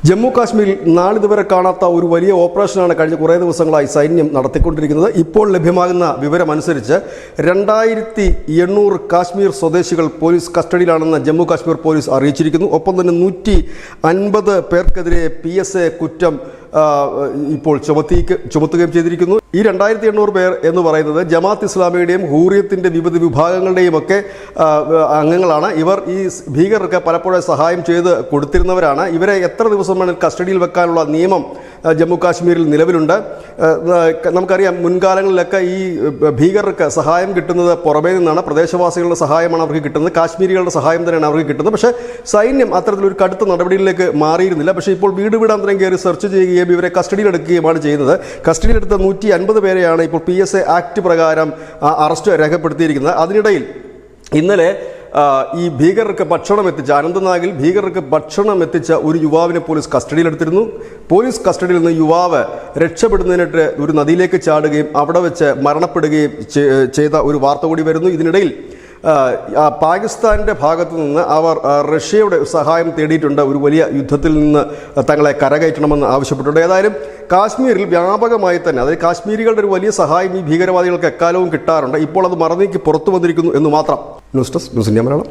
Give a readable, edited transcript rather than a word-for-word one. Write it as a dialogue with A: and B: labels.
A: ജമ്മു കാശ്മീരിൽ നാളിതുവരെ കാണാത്ത ഒരു വലിയ ഓപ്പറേഷനാണ് കഴിഞ്ഞ കുറേ ദിവസങ്ങളായി സൈന്യം നടത്തിക്കൊണ്ടിരിക്കുന്നത്. ഇപ്പോൾ ലഭ്യമാകുന്ന വിവരമനുസരിച്ച് 2800 കാശ്മീർ സ്വദേശികൾ പോലീസ് കസ്റ്റഡിയിലാണെന്ന് ജമ്മു കാശ്മീർ പോലീസ് അറിയിച്ചിരിക്കുന്നു. ഒപ്പം തന്നെ 150 പേർക്കെതിരെ PSA കുറ്റം ഇപ്പോൾ ചുമത്തുകയും ചെയ്തിരിക്കുന്നു. ഈ 2800 പേർ എന്ന് പറയുന്നത് ജമാഅത്ത് ഇസ്ലാമിയുടെയും ഹൂറിയത്തിൻ്റെ വിവിധ വിഭാഗങ്ങളുടെയും ഒക്കെ അംഗങ്ങളാണ്. ഇവർ ഈ ഭീകരർക്ക് പലപ്പോഴും സഹായം ചെയ്ത് കൊടുത്തിരുന്നവരാണ്. ഇവരെ എത്ര ദിവസം വേണമെങ്കിൽ കസ്റ്റഡിയിൽ വെക്കാനുള്ള നിയമം ജമ്മു കാശ്മീരിൽ നിലവിലുണ്ട്. നമുക്കറിയാം, മുൻകാലങ്ങളിലൊക്കെ ഈ ഭീകരർക്ക് സഹായം കിട്ടുന്നത് പുറമേ നിന്നാണ്. പ്രദേശവാസികളുടെ സഹായമാണ് അവർക്ക് കിട്ടുന്നത്, കാശ്മീരികളുടെ സഹായം തന്നെയാണ് അവർക്ക് കിട്ടുന്നത്. പക്ഷേ സൈന്യം അത്തരത്തിലൊരു കടുത്ത നടപടിയിലേക്ക് മാറിയിരുന്നില്ല. പക്ഷേ ഇപ്പോൾ വീടാന്തരം കയറി സെർച്ച് ചെയ്യുകയും ഇവരെ കസ്റ്റഡിയിലെടുക്കുകയുമാണ് ചെയ്യുന്നത്. കസ്റ്റഡിയിലെടുത്ത 150 പേരെയാണ് ഇപ്പോൾ PSA ആക്ട് പ്രകാരം അറസ്റ്റ് രേഖപ്പെടുത്തിയിരിക്കുന്നത്. അതിനിടയിൽ ഇന്നലെ ഈ ഭീകരർക്ക് ഭക്ഷണം എത്തിച്ച അനന്തനാഗിൽ ഭീകരർക്ക് ഭക്ഷണം എത്തിച്ച ഒരു യുവാവിനെ പോലീസ് കസ്റ്റഡിയിലെടുത്തിരുന്നു. പോലീസ് കസ്റ്റഡിയിൽ നിന്ന് യുവാവ് രക്ഷപ്പെടുന്നതിനിട്ട് ഒരു നദിയിലേക്ക് ചാടുകയും അവിടെ വെച്ച് മരണപ്പെടുകയും ചെയ്ത ഒരു വാർത്ത കൂടി വരുന്നു. ഇതിനിടയിൽ പാകിസ്ഥാൻ്റെ ഭാഗത്തു നിന്ന് അവർ റഷ്യയുടെ സഹായം തേടിയിട്ടുണ്ട്. ഒരു വലിയ യുദ്ധത്തിൽ നിന്ന് തങ്ങളെ കരകയറ്റണമെന്ന് ആവശ്യപ്പെട്ടിട്ടുണ്ട്. ഏതായാലും കാശ്മീരിൽ വ്യാപകമായി തന്നെ, അതായത് കാശ്മീരികളുടെ ഒരു വലിയ സഹായം ഈ ഭീകരവാദികൾക്ക് എക്കാലവും കിട്ടാറുണ്ട്. ഇപ്പോൾ അത് മറന്നേക്ക് പുറത്തു വന്നിരിക്കുന്നു എന്ന് മാത്രം. News desk, news India Malayalam.